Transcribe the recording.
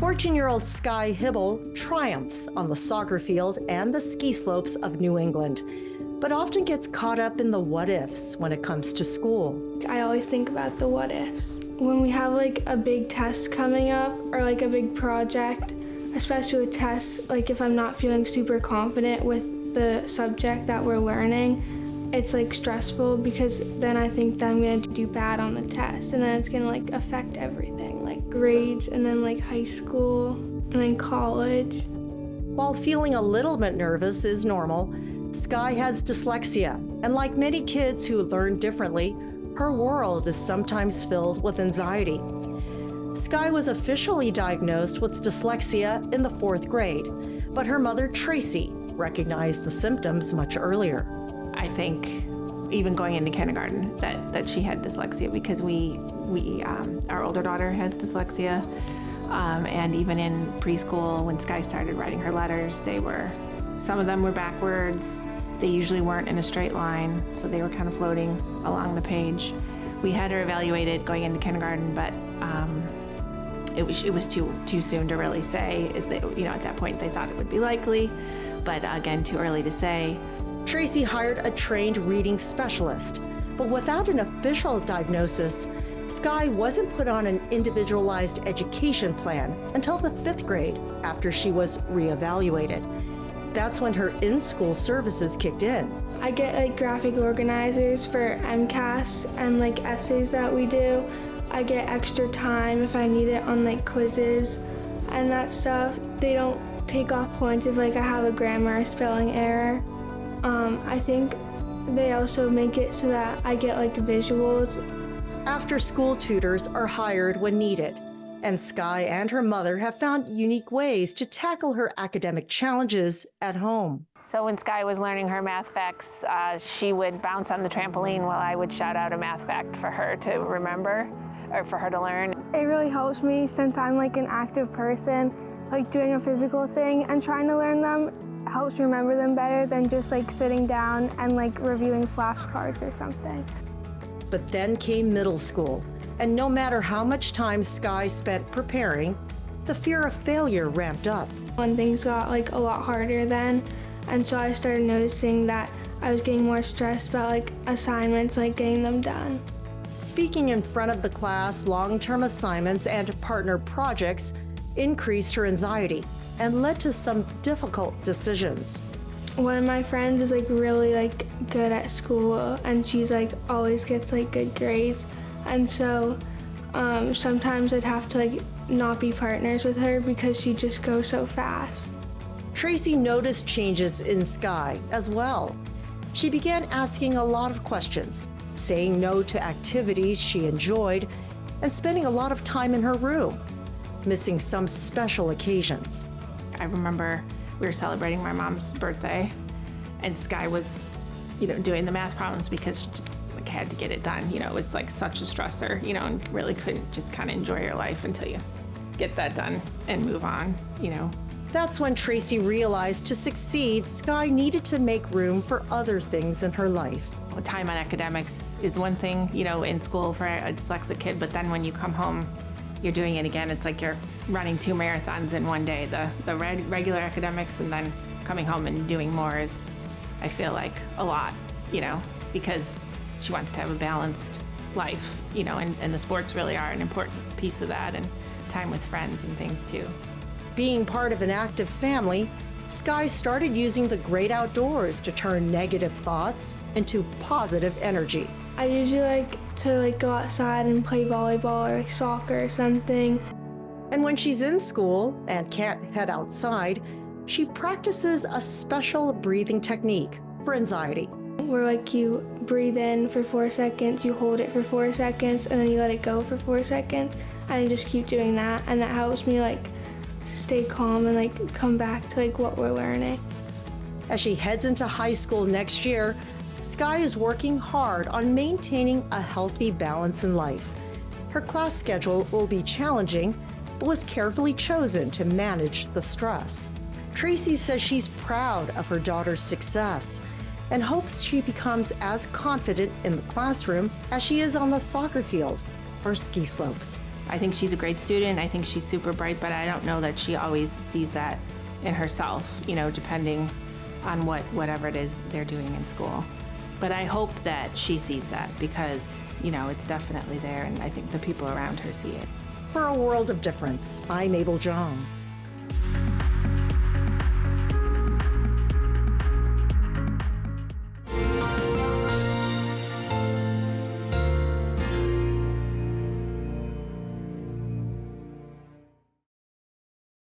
14-year-old Sky Hibble triumphs on the soccer field and the ski slopes of New England, but often gets caught up in the what-ifs when it comes to school. I always think about the what-ifs. When we have like a big test coming up or like a big project, especially with tests, like if I'm not feeling super confident with the subject that we're learning, it's like stressful because then I think that I'm gonna do bad on the test and then it's gonna like affect everything, like grades and then like high school and then college. While feeling a little bit nervous is normal, Sky has dyslexia, and like many kids who learn differently, her world is sometimes filled with anxiety. Sky was officially diagnosed with dyslexia in the 4th grade, but her mother, Tracy, recognized the symptoms much earlier. I think even going into kindergarten that she had dyslexia because our older daughter has dyslexia, and even in preschool when Sky started writing her letters, some of them were backwards. They usually weren't in a straight line, so they were kind of floating along the page. We had her evaluated going into kindergarten, but it was too soon to really say. At that point they thought it would be likely, but again, too early to say. Tracy hired a trained reading specialist, but without an official diagnosis, Sky wasn't put on an individualized education plan until the 5th grade after she was reevaluated. That's when her in-school services kicked in. I get like graphic organizers for MCAS and like essays that we do. I get extra time if I need it on like quizzes and that stuff. They don't take off points if like I have a grammar or spelling error. I think they also make it so that I get like visuals. After-school tutors are hired when needed, and Sky and her mother have found unique ways to tackle her academic challenges at home. So when Sky was learning her math facts, she would bounce on the trampoline while I would shout out a math fact for her to remember or for her to learn. It really helps me since I'm like an active person, like doing a physical thing and trying to learn them helps me remember them better than just like sitting down and like reviewing flashcards or something. But then came middle school, and no matter how much time Sky spent preparing, the fear of failure ramped up. When things got like a lot harder then, and so I started noticing that I was getting more stressed about like assignments, like getting them done. Speaking in front of the class, long-term assignments and partner projects increased her anxiety and led to some difficult decisions. One of my friends is like really like good at school and she's like always gets like good grades. And so sometimes I'd have to like not be partners with her because she just goes so fast. Tracy noticed changes in Sky as well. She began asking a lot of questions, saying no to activities she enjoyed, and spending a lot of time in her room, missing some special occasions. I remember we were celebrating my mom's birthday, and Sky was, doing the math problems because she just had to get it done. It was like such a stressor, and really couldn't just kind of enjoy your life until you get that done and move on, That's when Tracy realized to succeed, Sky needed to make room for other things in her life. Time on academics is one thing, in school for a dyslexic kid, but then when you come home, you're doing it again. It's like you're running 2 marathons in one day, the regular academics and then coming home and doing more is, I feel like, a lot, because she wants to have a balanced life, and the sports really are an important piece of that, and time with friends and things too. Being part of an active family, Sky started using the great outdoors to turn negative thoughts into positive energy. I usually like to go outside and play volleyball or soccer or something. And when she's in school and can't head outside, she practices a special breathing technique for anxiety. Where you breathe in for 4 seconds, you hold it for 4 seconds, and then you let it go for 4 seconds, and you just keep doing that, and that helps me stay calm and come back to what we're learning. As she heads into high school next year, Sky is working hard on maintaining a healthy balance in life. Her class schedule will be challenging, but was carefully chosen to manage the stress. Tracy says she's proud of her daughter's success and hopes she becomes as confident in the classroom as she is on the soccer field or ski slopes. I think she's a great student. I think she's super bright, but I don't know that she always sees that in herself, depending on whatever it is they're doing in school. But I hope that she sees that because, it's definitely there, and I think the people around her see it. For a world of difference, I'm Mabel Jong.